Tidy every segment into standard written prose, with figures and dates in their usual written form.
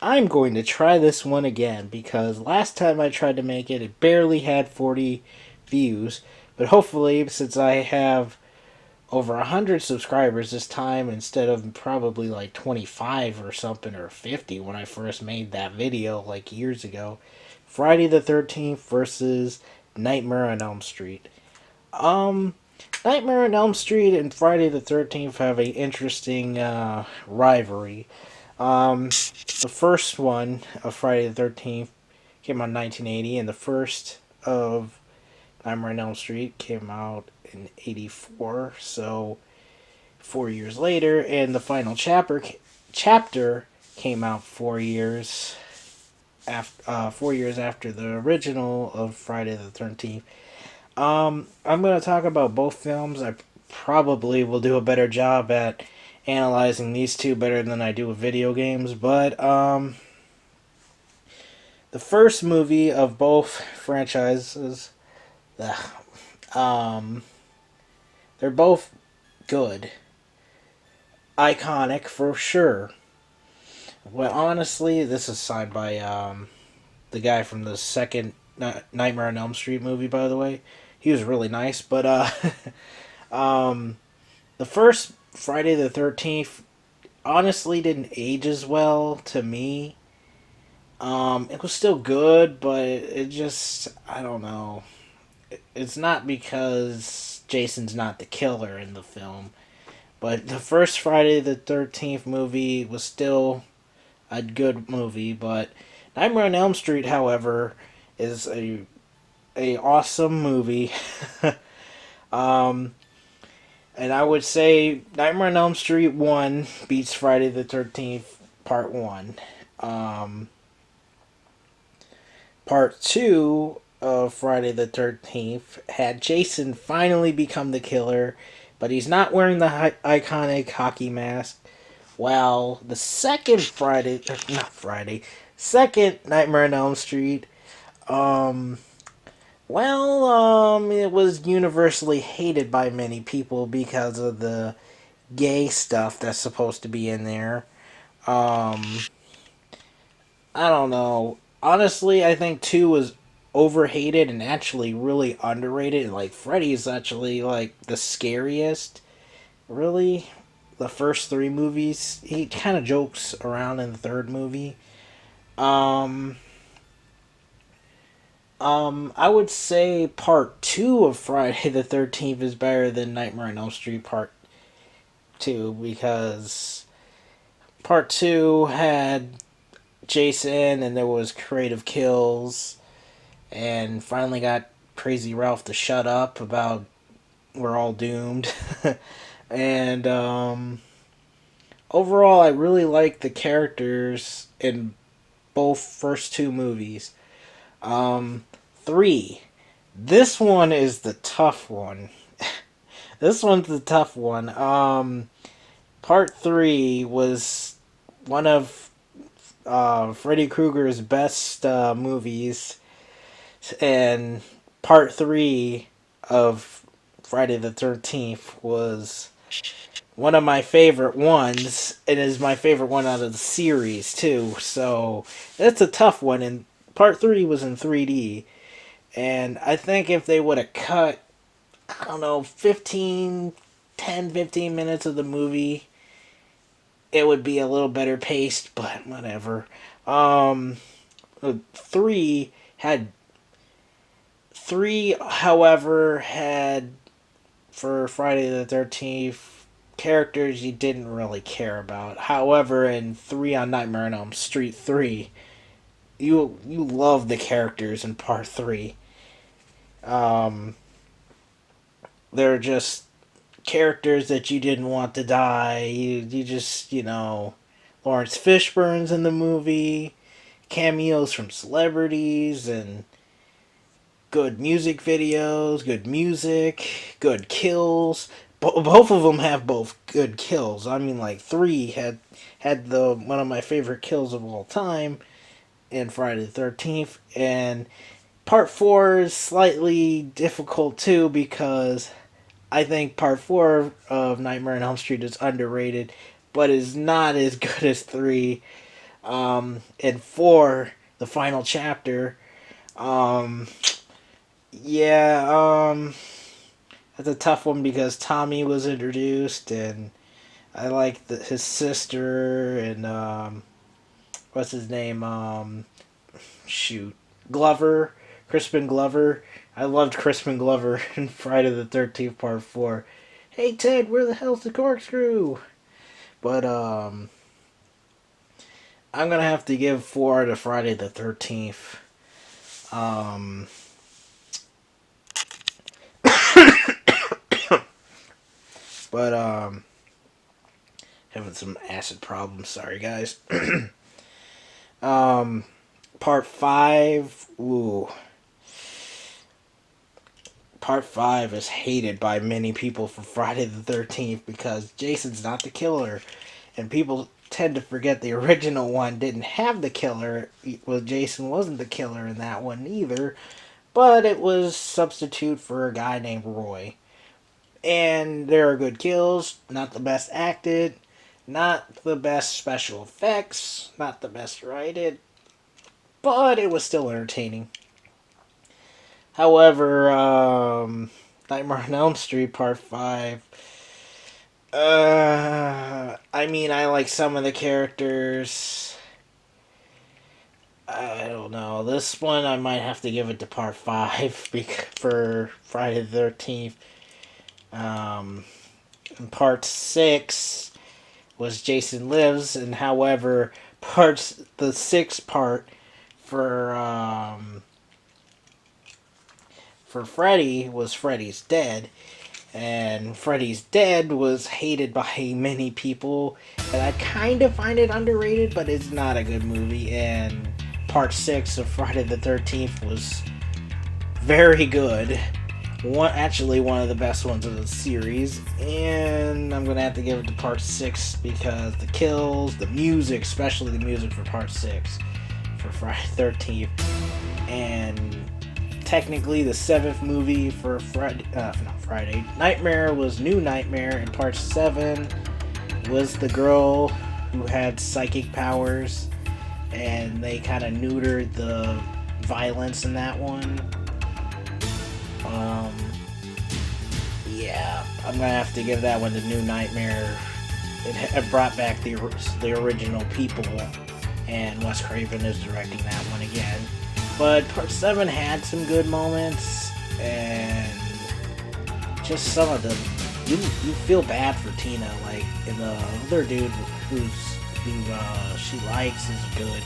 I'm going to try this one again because last time I tried to make it, it barely had 40 views. But hopefully, since I have over 100 subscribers this time instead of probably like 25 or something or 50 when I first made that video like years ago, Friday the 13th versus Nightmare on Elm Street. Um, Nightmare on Elm Street and Friday the 13th have a interesting rivalry. The first one of Friday the 13th came out in 1980, and the first of Nightmare on Elm Street came out in 84, so 4 years later, and the final chapter came out 4 years after 4 years after the original of Friday the 13th. I'm gonna talk about both films. I probably will do a better job at analyzing these two better than I do with video games, but the first movie of both franchises, ugh, um, they're both good, iconic for sure. Well, honestly, this is signed by the guy from the second Nightmare on Elm Street movie. By the way, he was really nice, but um, the first Friday the 13th honestly didn't age as well to me. It was still good, but it just I don't know. It's not because Jason's not the killer in the film, but the first Friday the 13th movie was still a good movie. But Nightmare on Elm Street, however, is a awesome movie. um, and I would say Nightmare on Elm Street 1 beats Friday the 13th Part 1. Um, Part 2 of Friday the 13th had Jason finally become the killer, but he's not wearing the iconic hockey mask. While the second Friday, not Friday, second Nightmare on Elm Street, um, it was universally hated by many people because of the gay stuff that's supposed to be in there. Um, I don't know. Honestly, I think two was overhated and actually really underrated. Like Freddy's actually like the scariest. Really, the first three movies, he kind of jokes around in the third movie. Um, I would say part two of Friday the 13th is better than Nightmare on Elm Street part two because part two had Jason and there was creative kills and finally got Crazy Ralph to shut up about we're all doomed. and overall, I really like the characters in both first two movies. Um, three. This one is the tough one. This one's the tough one. Part three was one of Freddy Krueger's best movies, and part three of Friday the 13th was one of my favorite ones. It is my favorite one out of the series, too. So that's a tough one. And part three was in 3D. And I think if they would have cut, I don't know, 15 minutes of the movie, it would be a little better paced, but whatever. Um, three had three, however, had for Friday the 13th characters you didn't really care about. However, in three on Nightmare on Elm Street 3, you love the characters in part three. Um, they're just characters that you didn't want to die. You just Lawrence Fishburne's in the movie, cameos from celebrities, and good music videos, good music, good kills. Both of them have both good kills. I mean, like three had the one of my favorite kills of all time in Friday the 13th, and part four is slightly difficult too because I think part four of Nightmare on Elm Street is underrated, but is not as good as three. And 4, the final chapter. Um, yeah, that's a tough one because Tommy was introduced, and I like his sister, and what's his name? Shoot, Glover, Crispin Glover. I loved Crispin Glover in Friday the 13th Part 4. Hey Ted, where the hell's the corkscrew? But I'm gonna have to give 4 to Friday the 13th. Um, but having some acid problems. Sorry guys. um, Part 5. Ooh. Part 5 is hated by many people for Friday the 13th because Jason's not the killer. And people tend to forget the original one didn't have the killer. Well, Jason wasn't the killer in that one either. But it was substitute for a guy named Roy. And there are good kills, not the best acted, not the best special effects, not the best written, but it was still entertaining. However, Nightmare on Elm Street Part 5. I mean, I like some of the characters. I don't know. This one, I might have to give it to Part 5 for Friday the 13th. Um, Part 6 was Jason Lives, and however, the sixth part for Freddy was Freddy's Dead, and Freddy's Dead was hated by many people, and I kind of find it underrated, but it's not a good movie. And Part 6 of Friday the 13th was very good. One of the best ones of the series, and I'm gonna have to give it to Part 6 because the kills, the music, especially the music for Part 6 for Friday the 13th, and technically the 7th movie for Friday. Nightmare was New Nightmare, and Part 7 was the girl who had psychic powers, and they kind of neutered the violence in that one. Um, yeah, I'm gonna have to give that one to New Nightmare. It brought back the original people, and Wes Craven is directing that one again. But Part 7 had some good moments, and just some of them, you feel bad for Tina. Like, and the other dude who she likes is good,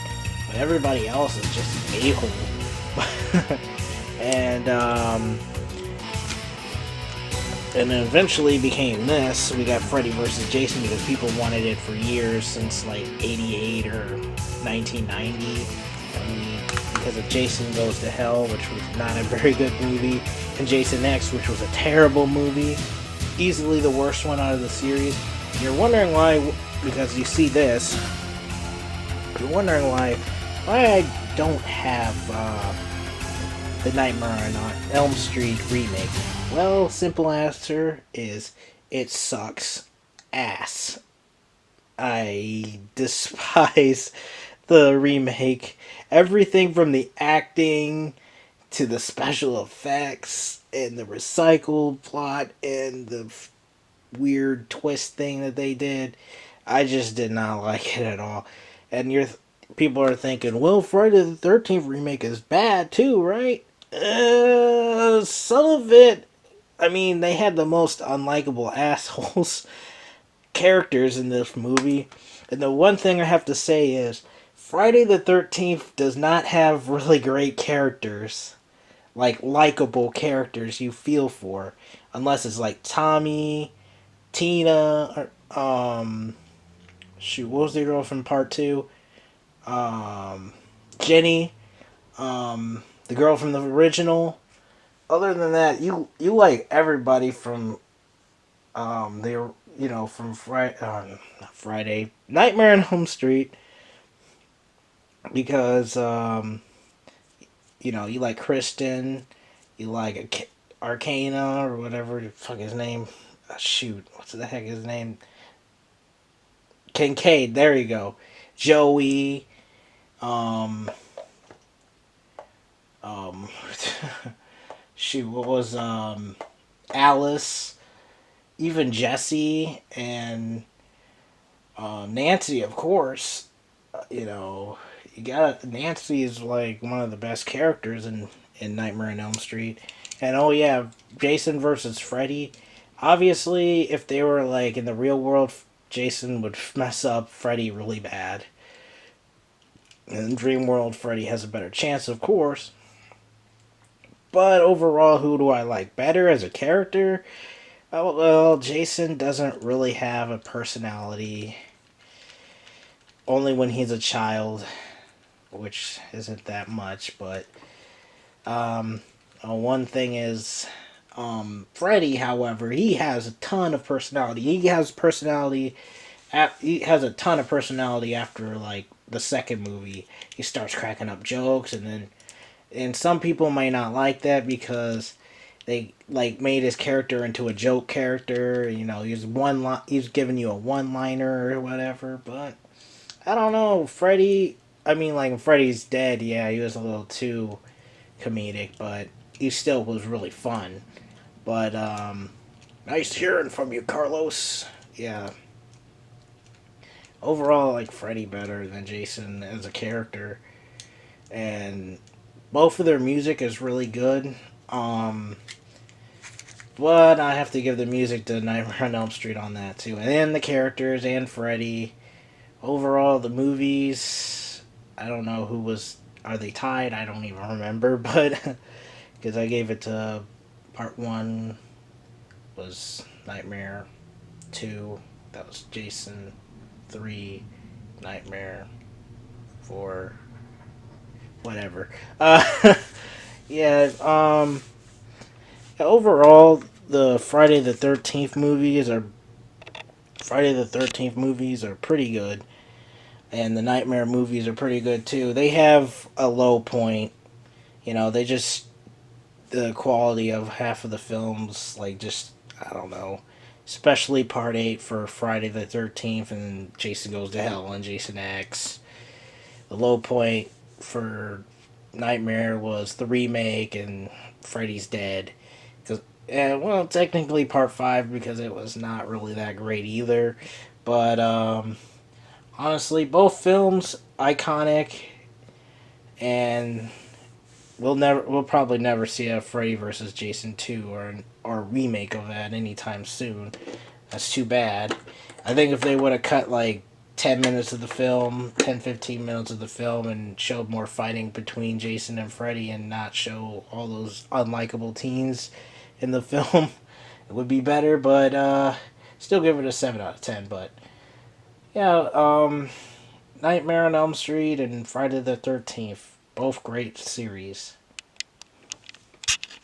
but everybody else is just an a-hole. and then eventually became this. We got Freddy vs. Jason because people wanted it for years, since like 88 or 1990. I mean, because of Jason Goes to Hell, which was not a very good movie, and Jason X, which was a terrible movie. Easily the worst one out of the series. You're wondering why, because you see this, you're wondering why I don't have the Nightmare on Elm Street remake. Well, simple answer is it sucks ass. I despise the remake. Everything from the acting to the special effects and the recycled plot and the weird twist thing that they did. I just did not like it at all. And people are thinking, well, Friday the 13th remake is bad too, right? Some of it, I mean, they had the most unlikable assholes characters in this movie. And the one thing I have to say is Friday the 13th does not have really great characters. Like, likable characters you feel for. Unless it's like Tommy, Tina, or, shoot, what was the girl from Part 2? Jenny, the girl from the original. Other than that, you like everybody from from not Friday, Nightmare on Elm Street, because you like Kristen, you like Arcana or whatever the fuck his name. Shoot, what's the heck his name? Kincaid. There you go. Joey. Um, um, she was Alice, even Jesse and Nancy, of course. You know, you got Nancy is like one of the best characters in Nightmare on Elm Street, and oh yeah, Jason versus Freddy. Obviously, if they were like in the real world, Jason would mess up Freddy really bad. In Dream World, Freddy has a better chance, of course. But overall, who do I like better as a character? Oh, well, Jason doesn't really have a personality. Only when he's a child, which isn't that much. But one thing is, Freddy, however, he has a ton of personality. He has personality. He has a ton of personality after like the second movie. He starts cracking up jokes, and some people might not like that because they like made his character into a joke character. You know, he's giving you a one liner or whatever. But I don't know, Freddy. I mean, like Freddy's Dead. Yeah, he was a little too comedic, but he still was really fun. But nice hearing from you, Carlos. Yeah, overall, I like Freddy better than Jason as a character, and both of their music is really good. Um, but I have to give the music to Nightmare on Elm Street on that too, and then the characters and Freddy. Overall, the movies. I don't know who was. Are they tied? I don't even remember, but because I gave it to part one was Nightmare, two that was Jason, three Nightmare, four whatever. Yeah. Overall, the Friday the 13th movies are pretty good, and the Nightmare movies are pretty good too. They have a low point. You know, they just the quality of half of the films, like just I don't know, especially Part 8 for Friday the 13th and Jason Goes to Hell and Jason X. The low point for Nightmare was the remake and Freddy's Dead. Cause, well, technically Part 5 because it was not really that great either. But honestly, both films iconic, and we'll probably never see a Freddy versus Jason 2 or a remake of that anytime soon. That's too bad. I think if they would have cut like 10 minutes of the film, 10-15 minutes of the film, and showed more fighting between Jason and Freddy and not show all those unlikable teens in the film, it would be better. But still give it a 7 out of 10. But yeah, Nightmare on Elm Street and Friday the 13th, both great series.